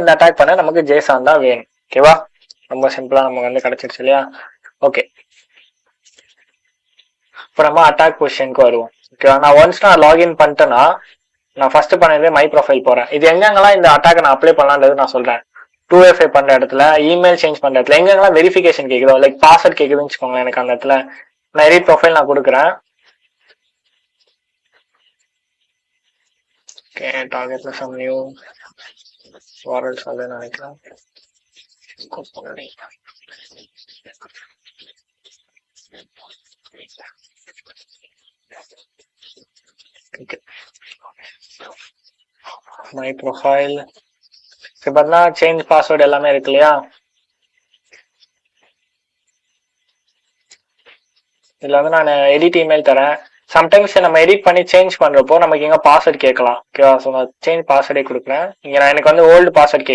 இந்த அட்டாக் பண்ண நமக்கு ஜேசான் தான் வேணும். ஓகேவா, ரொம்ப சிம்பிளா நமக்கு வந்து கிடைச்சிருச்சு இல்லையா. ஓகே, இப்போ நம்ம அட்டாக் பொசிஷனுக்கு வருவோம். ஓகேவா, நான் ஒன்ஸ் நான் லாகின் பண்ணிட்டேன்னா நான் ஃபர்ஸ்ட் பண்ணது மை ப்ரொஃபைல் போறேன். இது எங்கெங்கெல்லாம் இந்த அட்டாக் நான் அப்ளை பண்ணலான்றது நான் சொல்றேன். 2FA பண்ற இடத்துல, இமெயில் சேஞ்ச் பண்ற இடத்துல, எங்கெங்கெல்லாம் வெரிஃபிகேஷன் கேக்குதோ, லைக் பாஸ்வேர்ட் கேக்குதுன்னு வச்சுக்கோங்க, எனக்கு அந்த இடத்துல நான் எடிட் ப்ரொஃபைல் நான் கொடுக்குறேன். ஓகே, டார்கெட்ல சம் நியூ வாரல்ஸ் வந்து நினைக்கிறேன். மை ப்ரொஃபைல் பார்த்தா சேஞ்ச் பாஸ்வேர்டு எல்லாமே இருக்கு இல்லையா. இதுல வந்து நான் எடிட் இமெயில் தரேன். சம்டைம்ஸ் நம்ம எடிட் பண்ணி சேஞ்ச் பண்றப்போ நமக்கு எங்க பாஸ்வேர்ட் கேட்கலாம். ஓகேவா, ஸோ நான் சேஞ்ச் பாஸ்வேர்டே கொடுக்குறேன். இங்க நான் எனக்கு வந்து ஓல்டு பாஸ்வேர்ட்